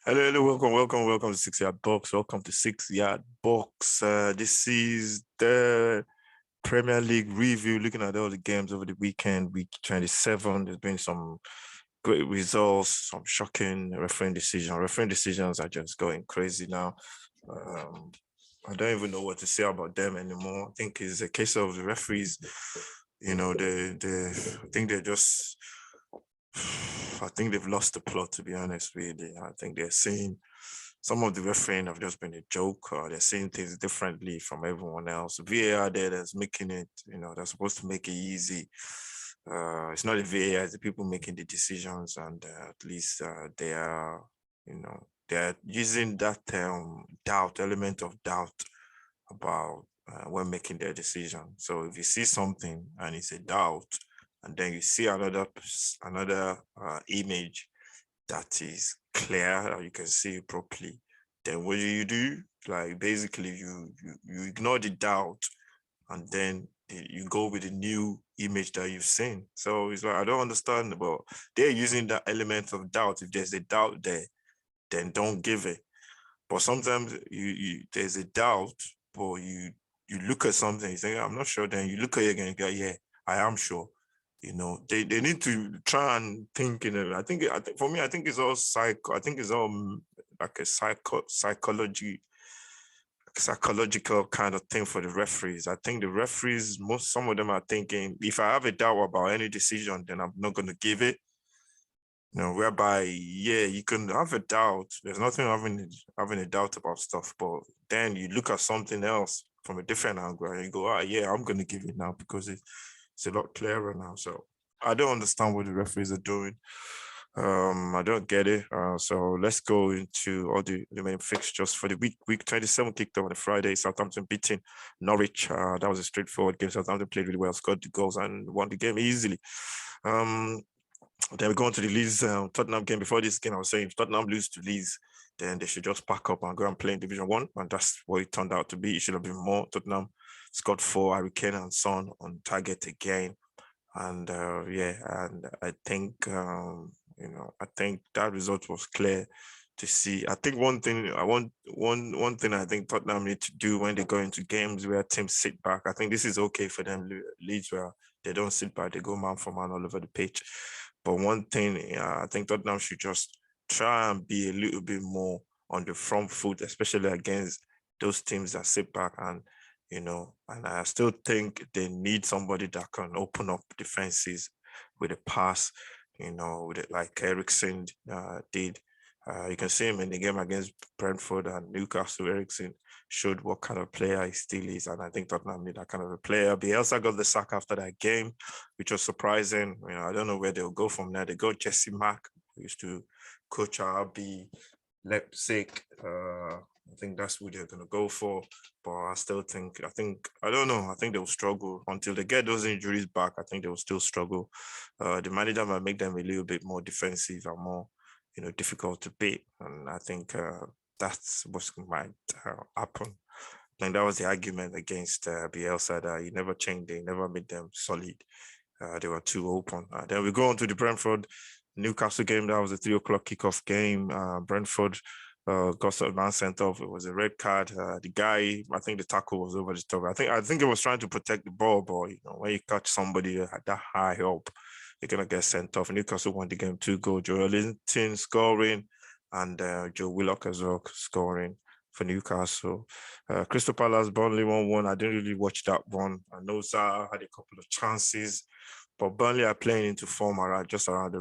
Hello, hello, welcome to Six Yard Box. Welcome to Six Yard Box. This is the Premier League review, looking at all the games over the weekend, week 27. There's been some great results, some shocking refereeing decisions. Refereeing decisions are just going crazy now. Um, I don't even know what to say about them anymore. I think it's a case of the referees. I think they're just. I think they've lost the plot, to be honest, really. I think they're seeing some of the refereeing have just been a joke, or they're seeing things differently from everyone else. VAR there that's making it, they're supposed to make it easy. It's not the VAR, it's the people making the decisions, and at least they are, they're using that element of doubt about when making their decision. So if you see something and it's a doubt, and then you see another image that is clear, you can see it properly, then what do? Like basically you ignore the doubt and then you go with the new image that you've seen. So it's like I don't understand, but they're using that element of doubt. If there's a doubt there, then don't give it. But sometimes you there's a doubt, but you look at something, you think, I'm not sure, then you look at it again and go, yeah, I am sure. They need to try and think in it. I think for me, I think it's all I think it's all like a psychological kind of thing for the referees. I think the referees, some of them are thinking, if I have a doubt about any decision, then I'm not gonna give it. Whereby, yeah, you can have a doubt. There's nothing having a doubt about stuff, but then you look at something else from a different angle and you go, yeah, I'm gonna give it now because it's a lot clearer now. So I don't understand what the referees are doing. I don't get it. So let's go into all the main fixtures for the week. Week 27 kicked off on a Friday. Southampton beating Norwich. That was a straightforward game. Southampton played really well, scored the goals, and won the game easily. Then we go on to the Leeds Tottenham game. Before this game, I was saying if Tottenham lose to Leeds, then they should just pack up and go and play in Division 1. And that's what it turned out to be. It should have been more. Tottenham scored 4, Harry Kane and Son on target again. And and I think I think that result was clear to see. I think one thing I think Tottenham need to do when they go into games where teams sit back. I think this is okay for them. Leeds where they don't sit back, they go man for man all over the pitch. But one thing I think Tottenham should just try and be a little bit more on the front foot, especially against those teams that sit back and I still think they need somebody that can open up defenses with a pass, with it like Ericsson did. You can see him in the game against Brentford and Newcastle. Ericsson showed what kind of player he still is, and I think Tottenham need that kind of a player. Bielsa got the sack after that game, which was surprising. I don't know where they'll go from there. They got Jesse Mack, who used to coach RB Leipzig. I think that's who they're gonna go for. But I don't know. I think they'll struggle until they get those injuries back. I think they will still struggle. The manager might make them a little bit more defensive and more, difficult to beat. And I think that's what might happen. I think that was the argument against Bielsa that he never changed. They never made them solid. They were too open. Then we go on to the Brentford Newcastle game. That was a 3 o'clock kickoff game. Brentford got a man sent off. It was a red card. The guy, I think the tackle was over the top. I think it was trying to protect the ball, but when you catch somebody at that high up, you're gonna get sent off. Newcastle won the game 2 goals. Joelinton scoring, and Joe Willock as well scoring for Newcastle. Crystal Palace Burnley 1-1. I didn't really watch that one. I know Zaha had a couple of chances. But Burnley are playing into form just about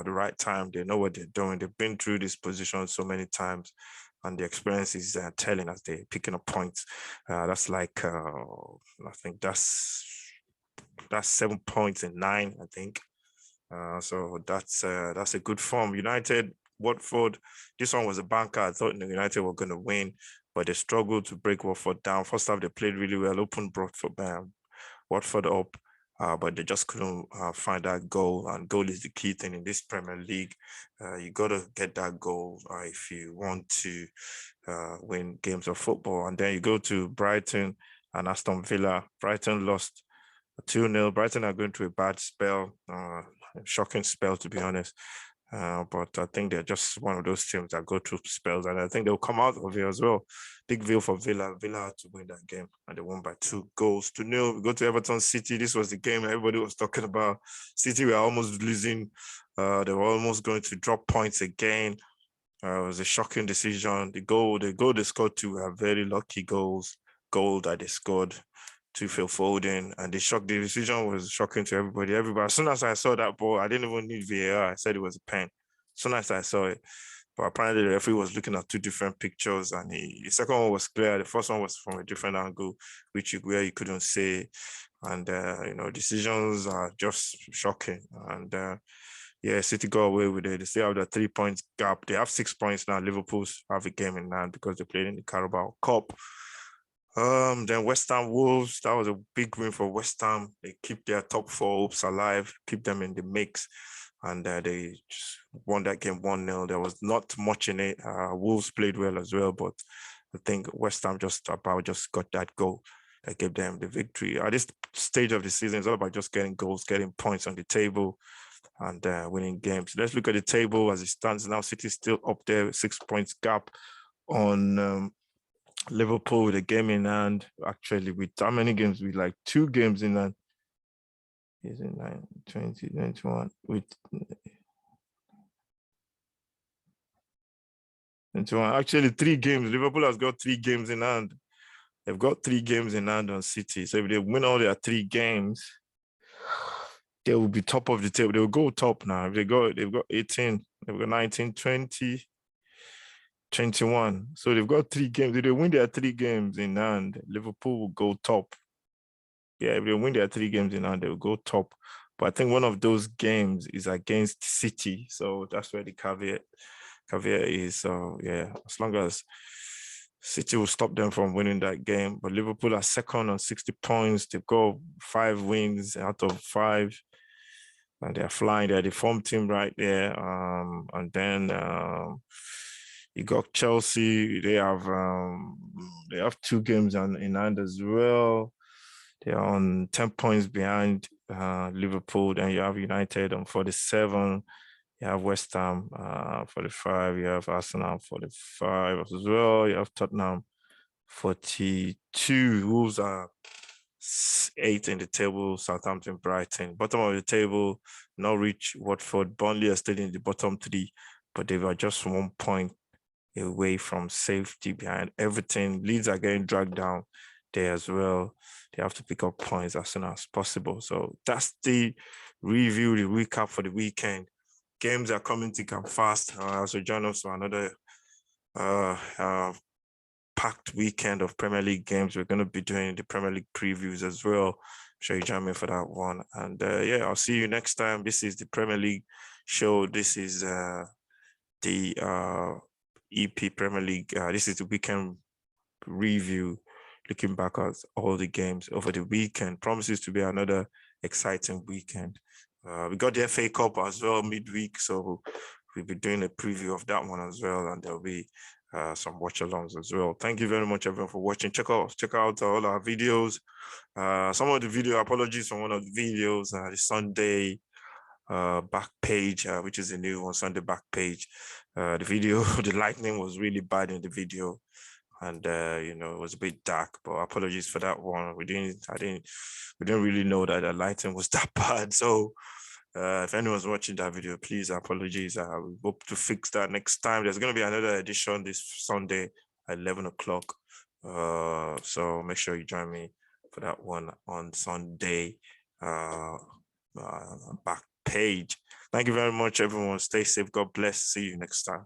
the right time. They know what they're doing. They've been through this position so many times, and the experience is telling us they're picking up points. That's like I think that's 7 points in 9. I think. So that's a good form. United, Watford. This one was a banker. I thought United were going to win, but they struggled to break Watford down. First half they played really well, opened Watford up. But they just couldn't find that goal, and goal is the key thing in this Premier League. You got to get that goal if you want to win games of football. And then you go to Brighton and Aston Villa. Brighton lost 2-0. Brighton are going through a bad spell, shocking spell to be honest. But I think they're just one of those teams that go through spells, and I think they'll come out of it as well. Big deal for Villa. Villa had to win that game, and they won by 2-0. We go to Everton City. This was the game everybody was talking about. City were almost losing. They were almost going to drop points again. It was a shocking decision. The goal they scored two were very lucky goal that they scored to Phil Foden, and the decision was shocking to everybody. As soon as I saw that ball, I didn't even need VAR. I said it was a pen. As soon as I saw it, but apparently the referee was looking at two different pictures, and the second one was clear. The first one was from a different angle, where you couldn't see. And decisions are just shocking. And yeah, City got away with it. They still have the 3 points gap. They have 6 points now. Liverpool have a game in hand because they played in the Carabao Cup. Then West Ham Wolves, that was a big win for West Ham. They keep their top 4 hopes alive, keep them in the mix, and they just won that game 1-0. There was not much in it. Wolves played well as well, but I think West Ham just got that goal that gave them the victory. At this stage of the season, it's all about just getting goals, getting points on the table, and winning games. Let's look at the table as it stands now. City's still up there, 6 points gap on Liverpool with a game in hand. Actually, with how many games? With like 2 games in hand. Is it 9, 20, 21? With 21. Actually, 3 games. Liverpool has got 3 games in hand. They've got 3 games in hand on City. So if they win all their 3 games, they will be top of the table. They will go top now. If they've got 18, they've got 19, 20, 21. So they've got 3 games. If they win their 3 games in hand, Liverpool will go top. Yeah, if they win their 3 games in hand, they will go top. But I think one of those games is against City. So that's where the caveat is. So yeah, as long as City will stop them from winning that game. But Liverpool are second on 60 points. They've got 5 wins out of 5. And they're flying. They're the form team right there. And then you got Chelsea. They have 2 games in hand as well. They're on 10 points behind Liverpool. Then you have United on 47. You have West Ham 45. You have Arsenal 45 as well. You have Tottenham 42. Wolves are 8 in the table. Southampton, Brighton. Bottom of the table, Norwich, Watford, Burnley are still in the bottom 3, but they were just 1 point away from safety behind Everton. Leeds are getting dragged down there as well. They have to pick up points as soon as possible. So that's the review, the recap for the weekend. Games are coming thick and fast. So join us for another packed weekend of Premier League games. We're going to be doing the Premier League previews as well. I'm sure you join me for that one. And yeah, I'll see you next time. This is the Premier League show. This is the EP Premier League. This is the weekend review, looking back at all the games over the weekend. Promises to be another exciting weekend. We got the FA Cup as well midweek, so we'll be doing a preview of that one as well, and there'll be some watch-alongs as well. Thank you very much, everyone, for watching. Check out all our videos. Some of the video, apologies for one of the videos, the Sunday back page, which is a new one, Sunday back page. The video, the lightning was really bad in the video, and it was a bit dark, but apologies for that one. We didn't really know that the lighting was that bad. So if anyone's watching that video, please, apologies. We hope to fix that next time. There's going to be another edition this Sunday at 11 o'clock. So make sure you join me for that one on Sunday back page. Thank you very much, everyone. Stay safe. God bless. See you next time.